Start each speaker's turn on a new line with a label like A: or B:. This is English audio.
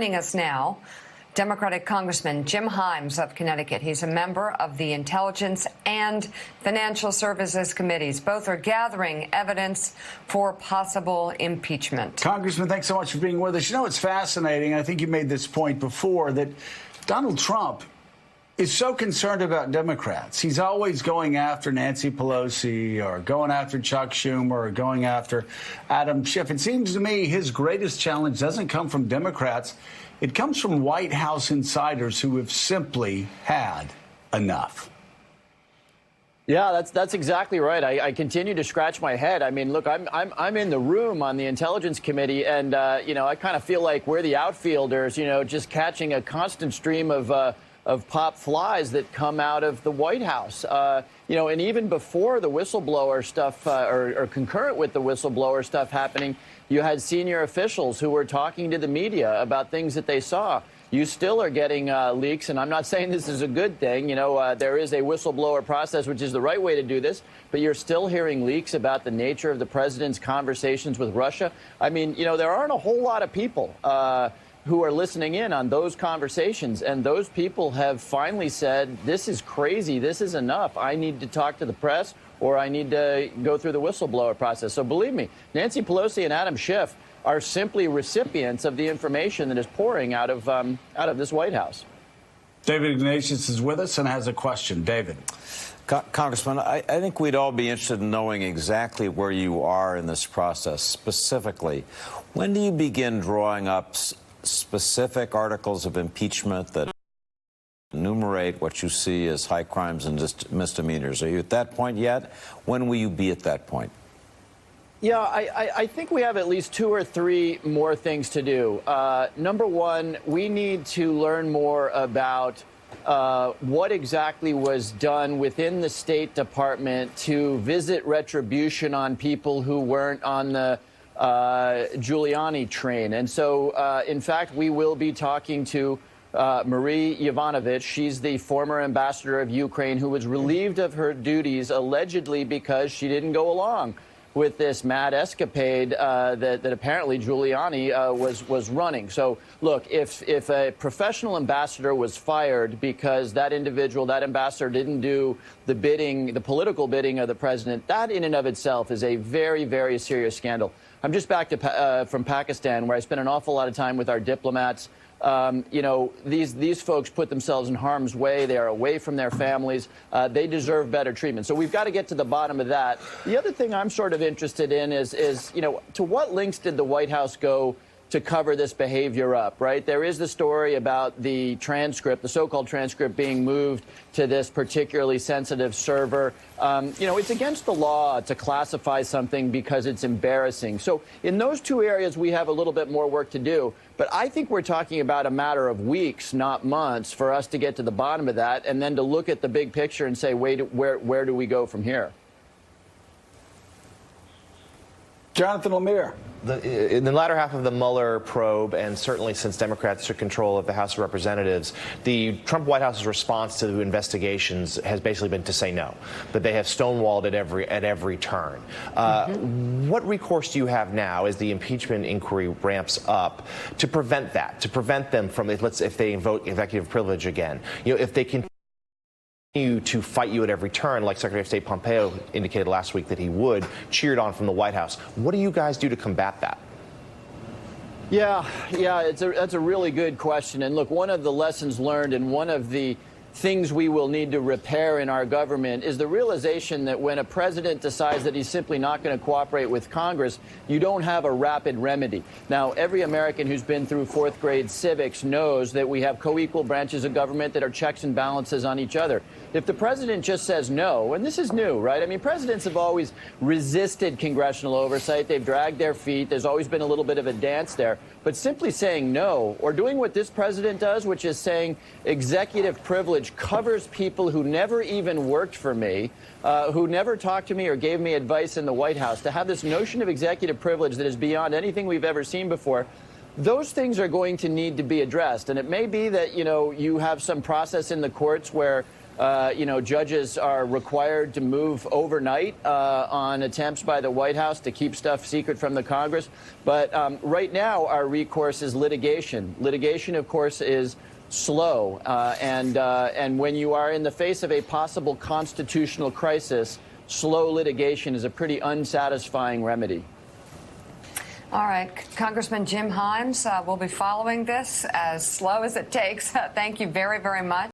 A: Joining us now, Democratic Congressman Jim Himes of Connecticut. He's a member of the Intelligence and Financial Services Committees. Both are gathering evidence for possible impeachment.
B: Congressman, thanks so much for being with us. You know, it's fascinating. I think you made this point before that Donald Trump is so concerned about Democrats. He's always going after Nancy Pelosi or going after Chuck Schumer or going after Adam Schiff. It seems to me his greatest challenge doesn't come from Democrats. It comes from White House insiders who have simply had enough.
C: Yeah, that's exactly right. I continue to scratch my head. I mean, look, I'm in the room on the Intelligence Committee, and you know, I kind of feel like we're the outfielders, you know, just catching a constant stream of pop flies that come out of the White House. You know, and even before the whistleblower stuff or concurrent with the whistleblower stuff happening, you had senior officials who were talking to the media about things that they saw. You still are getting leaks, and I'm not saying this is a good thing. You know, there is a whistleblower process, which is the right way to do this, but you're still hearing leaks about the nature of the president's conversations with Russia. I mean, you know, there aren't a whole lot of people who are listening in on those conversations, and those people have finally said, this is crazy, this is enough, I need to talk to the press, or I need to go through the whistleblower process. So believe me, Nancy Pelosi and Adam Schiff are simply recipients of the information that is pouring out of this White House.
B: David Ignatius is with us and has a question. David.
D: Congressman, I think we'd all be interested in knowing exactly where you are in this process. Specifically, when do you begin drawing up specific articles of impeachment that enumerate what you see as high crimes and misdemeanors? Are you at that point yet? When will you be at that point?
C: Yeah, I think we have at least 2 or 3 more things to do. Number one, we need to learn more about what exactly was done within the State Department to visit retribution on people who weren't on the Giuliani train. And so, in fact, we will be talking to Marie Yovanovitch. She's the former ambassador of Ukraine who was relieved of her duties allegedly because she didn't go along with this mad escapade that apparently Giuliani was running. So, look, if a professional ambassador was fired because that individual, that ambassador, didn't do the bidding, the political bidding of the president, that in and of itself is a very, very serious scandal. I'm just back from Pakistan, where I spent an awful lot of time with our diplomats. You know, these folks put themselves in harm's way. They are away from their families. They deserve better treatment. So we've got to get to the bottom of that. The other thing I'm sort of interested in is, you know, to what lengths did the White House go to cover this behavior up, right? There is the story about the transcript, the so-called transcript, being moved to this particularly sensitive server. You know, it's against the law to classify something because it's embarrassing. So in those 2 areas, we have a little bit more work to do. But I think we're talking about a matter of weeks, not months, for us to get to the bottom of that and then to look at the big picture and say, wait, where do we go from here?
B: Jonathan Lemire.
E: In the latter half of the Mueller probe, and certainly since Democrats took control of the House of Representatives, the Trump White House's response to the investigations has basically been to say no, that they have stonewalled at every turn. What recourse do you have now as the impeachment inquiry ramps up to prevent that, to prevent them from, if they invoke executive privilege again, you know, if they continue to fight you at every turn, like Secretary of State Pompeo indicated last week that he would, cheered on from the White House? What do you guys do to combat that?
C: Yeah, that's a really good question. And look, one of the lessons learned and one of the things we will need to repair in our government is the realization that when a president decides that he's simply not going to cooperate with Congress, you don't have a rapid remedy. Now, every American who's been through 4th grade civics knows that we have co-equal branches of government that are checks and balances on each other. If the president just says no, and this is new, right? I mean, presidents have always resisted congressional oversight. They've dragged their feet. There's always been a little bit of a dance there. But simply saying no, or doing what this president does, which is saying executive privilege covers people who never even worked for me, who never talked to me or gave me advice in the White House, to have this notion of executive privilege that is beyond anything we've ever seen before, those things are going to need to be addressed. And it may be that, you know, you have some process in the courts where Judges are required to move overnight on attempts by the White House to keep stuff secret from the Congress. But right now, our recourse is litigation. Litigation, of course, is slow. And when you are in the face of a possible constitutional crisis, slow litigation is a pretty unsatisfying remedy.
A: All right. Congressman Jim Himes will be following this as slow as it takes. Thank you very, very much.